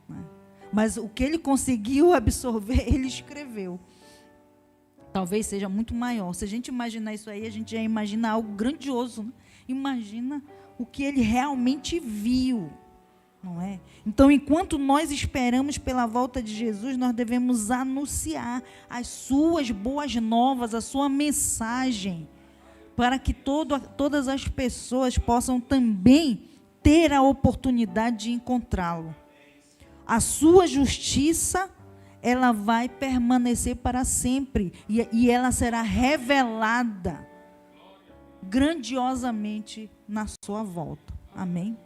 né? Mas o que ele conseguiu absorver, ele escreveu. Talvez seja muito maior. Se a gente imaginar isso aí, a gente já imagina algo grandioso, né? Imagina o que ele realmente viu, não é? Então, enquanto nós esperamos pela volta de Jesus, nós devemos anunciar as suas boas novas, a sua mensagem, para que todas as pessoas possam também ter a oportunidade de encontrá-lo. A sua justiça, ela vai permanecer para sempre, e ela será revelada grandiosamente na sua volta. Amém?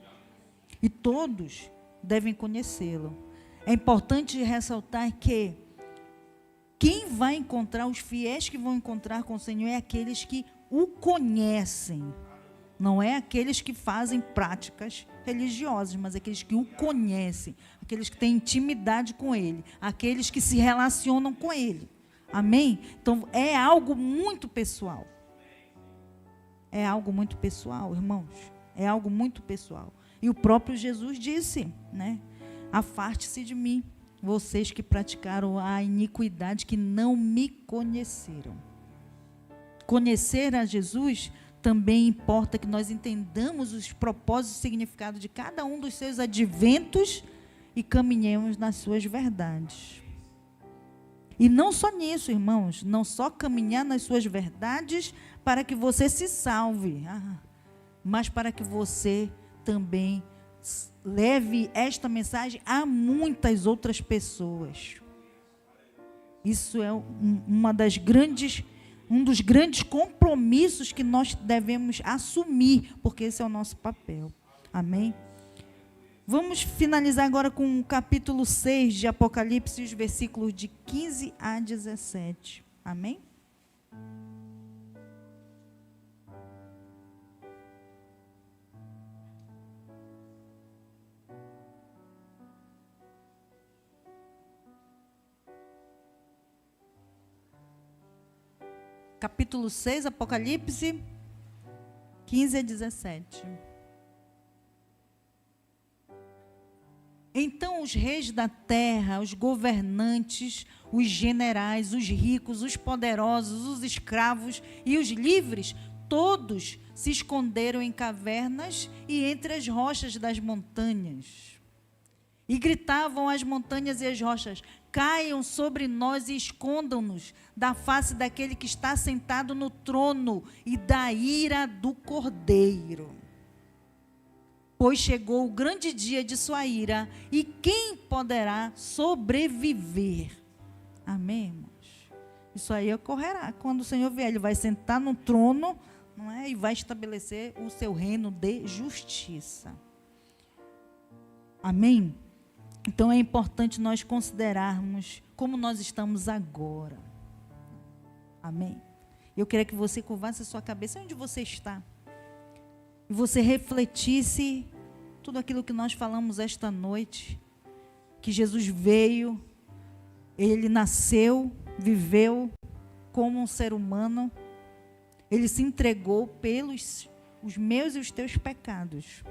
E todos devem conhecê-lo. É importante ressaltar que quem vai encontrar, os fiéis que vão encontrar com o Senhor, é aqueles que o conhecem. Não é aqueles que fazem práticas religiosas, mas aqueles que o conhecem, aqueles que têm intimidade com Ele, aqueles que se relacionam com Ele. Amém? Então, é algo muito pessoal. É algo muito pessoal, irmãos. É algo muito pessoal. E o próprio Jesus disse, né? Afaste-se de mim, vocês que praticaram a iniquidade, que não me conheceram. Conhecer a Jesus também importa que nós entendamos os propósitos e significado de cada um dos seus adventos e caminhemos nas suas verdades. E não só nisso, irmãos, não só caminhar nas suas verdades para que você se salve, mas para que você também leve esta mensagem a muitas outras pessoas. Isso é um dos grandes compromissos que nós devemos assumir, porque esse é o nosso papel. Amém? Vamos finalizar agora com o capítulo 6 de Apocalipse, os versículos de 15 a 17. Amém? Capítulo 6, Apocalipse, 15 a 17. Então os reis da terra, os governantes, os generais, os ricos, os poderosos, os escravos e os livres, todos se esconderam em cavernas e entre as rochas das montanhas. E gritavam às montanhas e às rochas: caiam sobre nós e escondam-nos da face daquele que está sentado no trono e da ira do Cordeiro. Pois chegou o grande dia de sua ira, e quem poderá sobreviver? Amém, irmãos? Isso aí ocorrerá quando o Senhor vier. Ele vai sentar no trono, não é? E vai estabelecer o seu reino de justiça. Amém? Então é importante nós considerarmos como nós estamos agora. Amém? Eu queria que você curvasse a sua cabeça onde você está. E você refletisse tudo aquilo que nós falamos esta noite. Que Jesus veio, Ele nasceu, viveu como um ser humano. Ele se entregou pelos os meus e os teus pecados.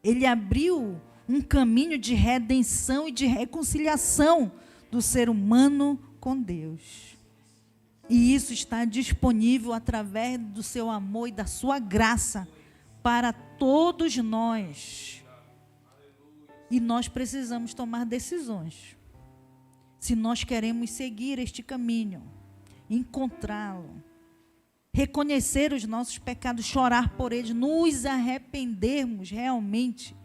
Ele abriu um caminho de redenção e de reconciliação do ser humano com Deus. E isso está disponível através do seu amor e da sua graça para todos nós. E nós precisamos tomar decisões. Se nós queremos seguir este caminho, encontrá-lo, reconhecer os nossos pecados, chorar por eles, nos arrependermos realmente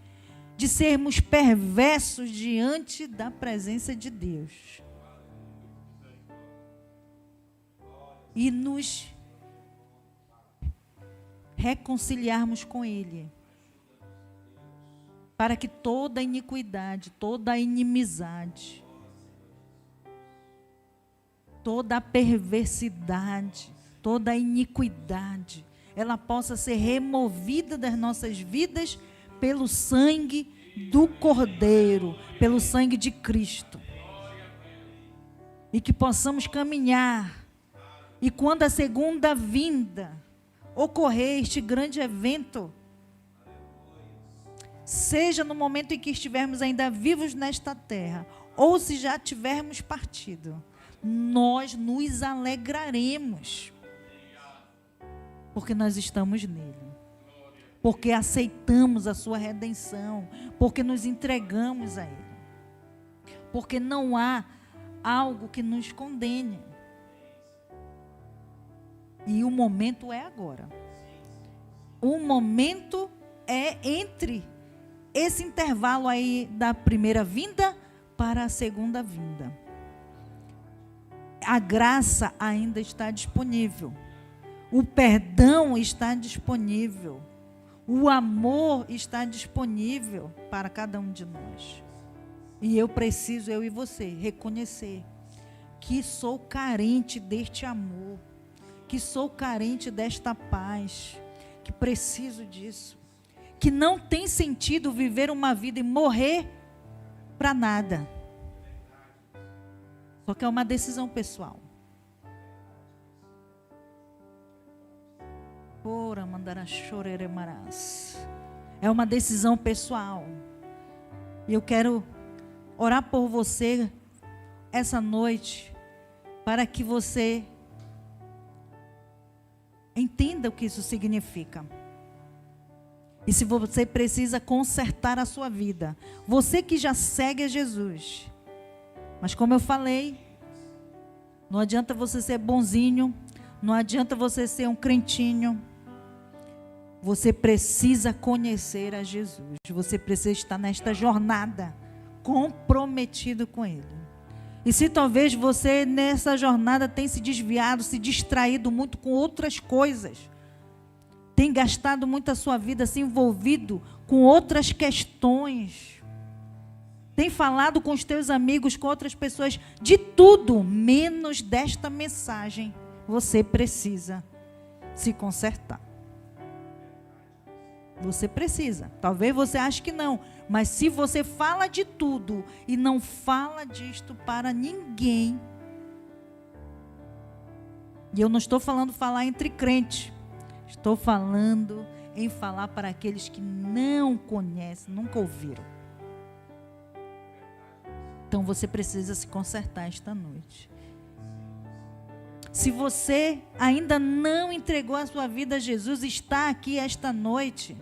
de sermos perversos diante da presença de Deus. E nos reconciliarmos com Ele, para que toda iniquidade, toda inimizade, toda perversidade, toda iniquidade, ela possa ser removida das nossas vidas pelo sangue do Cordeiro, pelo sangue de Cristo. E que possamos caminhar. E quando a segunda vinda ocorrer, este grande evento, seja no momento em que estivermos ainda vivos nesta terra, ou se já tivermos partido, nós nos alegraremos, porque nós estamos nele, porque aceitamos a sua redenção, porque nos entregamos a ele, porque não há algo que nos condene. E o momento é agora. O momento é entre esse intervalo aí da primeira vinda para a segunda vinda. A graça ainda está disponível. O perdão está disponível. O amor está disponível para cada um de nós. E eu e você, reconhecer que sou carente deste amor, que sou carente desta paz, que preciso disso, que não tem sentido viver uma vida e morrer para nada. Só que é uma decisão pessoal. É uma decisão pessoal. E eu quero orar por você essa noite, para que você entenda o que isso significa. E se você precisa consertar a sua vida, você que já segue a Jesus, mas como eu falei, Não adianta você ser bonzinho, não adianta você ser um crentinho. Você precisa conhecer a Jesus. Você precisa estar nesta jornada comprometido com Ele. E se talvez você nessa jornada tenha se desviado, se distraído muito com outras coisas, tem gastado muito a sua vida se envolvido com outras questões, tem falado com os teus amigos, com outras pessoas, de tudo, menos desta mensagem, você precisa se consertar. Você precisa. Talvez você ache que não, mas se você fala de tudo e não fala disto para ninguém, e eu não estou falando falar entre crentes, estou falando em falar para aqueles que não conhecem, nunca ouviram. Então você precisa se consertar esta noite. Se você ainda não entregou a sua vida a Jesus, está aqui esta noite,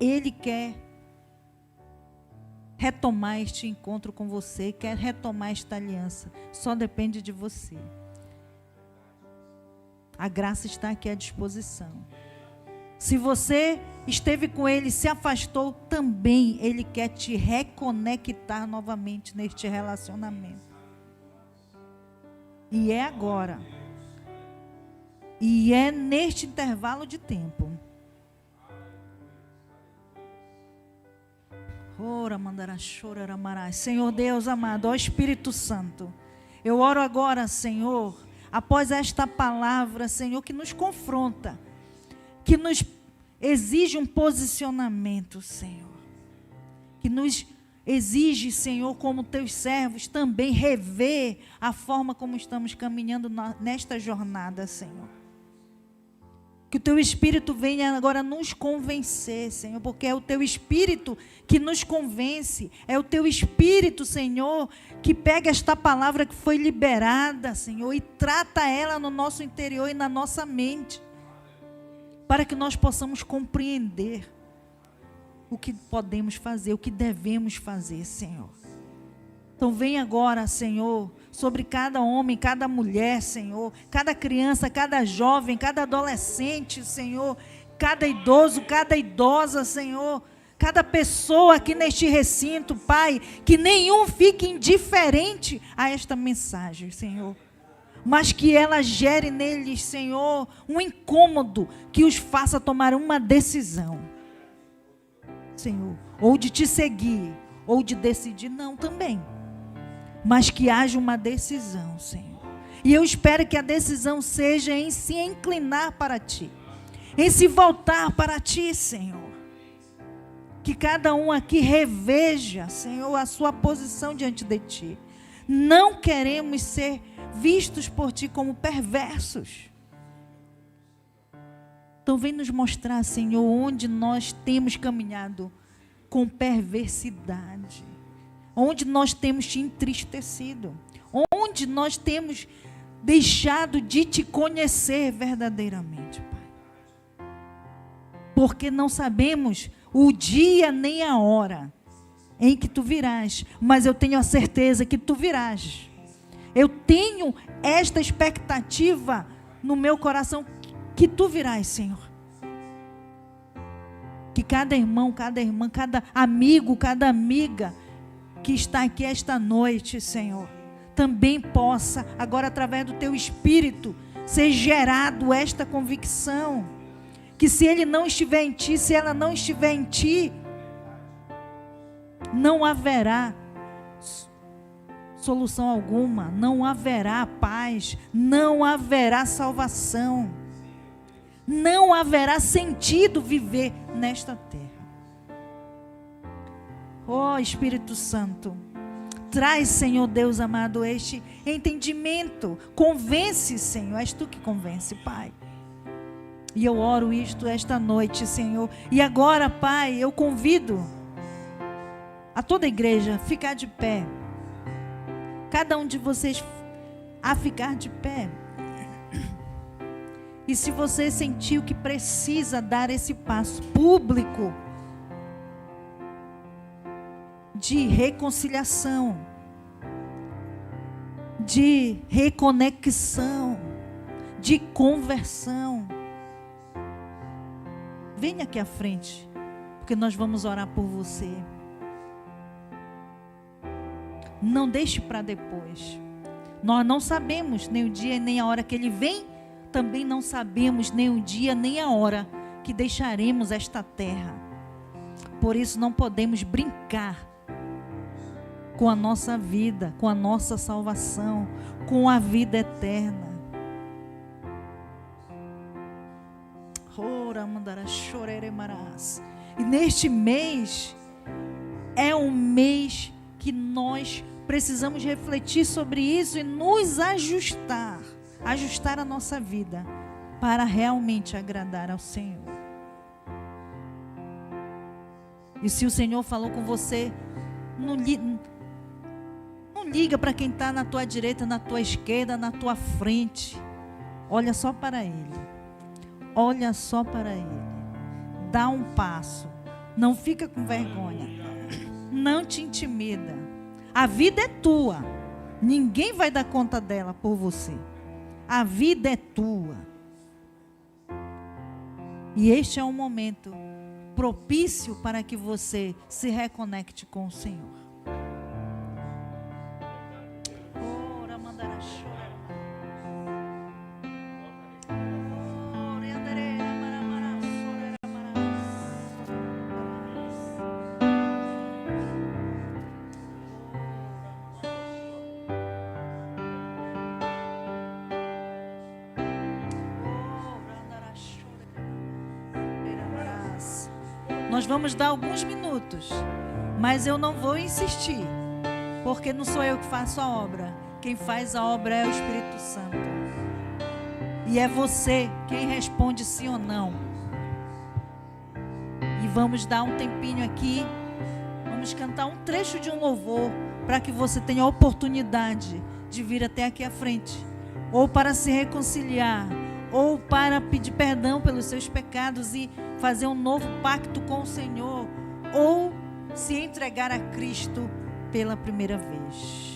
Ele quer retomar este encontro com você, quer retomar esta aliança. Só depende de você. A graça está aqui à disposição. Se você esteve com Ele, se afastou, também Ele quer te reconectar novamente neste relacionamento. E é agora. E é neste intervalo de tempo. Ora, mandará, chorará, mará. Senhor Deus amado, ó Espírito Santo, eu oro agora, Senhor, após esta palavra, Senhor, que nos confronta, que nos exige um posicionamento, Senhor, que nos exige, Senhor, como teus servos, também rever a forma como estamos caminhando nesta jornada, Senhor. Que o teu Espírito venha agora nos convencer, Senhor, porque é o teu Espírito que nos convence, é o teu Espírito, Senhor, que pega esta palavra que foi liberada, Senhor, e trata ela no nosso interior e na nossa mente, para que nós possamos compreender o que podemos fazer, o que devemos fazer, Senhor. Então vem agora, Senhor, sobre cada homem, cada mulher, Senhor, cada criança, cada jovem, cada adolescente, Senhor, cada idoso, cada idosa, Senhor, cada pessoa aqui neste recinto, Pai, que nenhum fique indiferente a esta mensagem, Senhor, mas que ela gere neles, Senhor, um incômodo que os faça tomar uma decisão, Senhor, ou de te seguir, ou de decidir não também, mas que haja uma decisão, Senhor. E eu espero que a decisão seja em se inclinar para Ti, em se voltar para Ti, Senhor. Que cada um aqui reveja, Senhor, a sua posição diante de Ti. Não queremos ser vistos por Ti como perversos. Então vem nos mostrar, Senhor, onde nós temos caminhado com perversidade, onde nós temos Te entristecido, onde nós temos deixado de Te conhecer verdadeiramente, Pai. Porque não sabemos o dia nem a hora em que Tu virás, mas eu tenho a certeza que Tu virás. Eu tenho esta expectativa no meu coração que Tu virás, Senhor. Que cada irmão, cada irmã, cada amigo, cada amiga que está aqui esta noite, Senhor, também possa, agora através do Teu Espírito, ser gerado esta convicção, que se ele não estiver em Ti, se ela não estiver em Ti, não haverá solução alguma, não haverá paz, não haverá salvação, não haverá sentido viver nesta terra. Ó Espírito Santo, traz, Senhor Deus amado, este entendimento, convence, Senhor, és Tu que convence, Pai. E eu oro isto esta noite, Senhor, e agora, Pai, eu convido a toda a igreja a ficar de pé, cada um de vocês a ficar de pé. E se você sentiu que precisa dar esse passo público de reconciliação, de reconexão, de conversão. Venha aqui à frente, porque nós vamos orar por você. Não deixe para depois. Nós não sabemos nem o dia nem a hora que Ele vem. Também não sabemos nem o dia nem a hora que deixaremos esta terra. Por isso não podemos brincar com a nossa vida, com a nossa salvação, com a vida eterna. E neste mês é um mês que nós precisamos refletir sobre isso e nos ajustar a nossa vida para realmente agradar ao Senhor. E se o Senhor falou com você, não liga para quem está na tua direita, na tua esquerda, na tua frente. Olha só para Ele. Olha só para Ele. Dá um passo. Não fica com vergonha. Não te intimida. A vida é tua. Ninguém vai dar conta dela por você. A vida é tua. E este é um momento propício para que você se reconecte com o Senhor. Nós vamos dar alguns minutos, mas eu não vou insistir, porque não sou eu que faço a obra. Quem faz a obra é o Espírito Santo. E é você quem responde sim ou não. E vamos dar um tempinho aqui, vamos cantar um trecho de um louvor, para que você tenha a oportunidade de vir até aqui à frente, ou para se reconciliar, ou para pedir perdão pelos seus pecados e fazer um novo pacto com o Senhor, ou se entregar a Cristo pela primeira vez.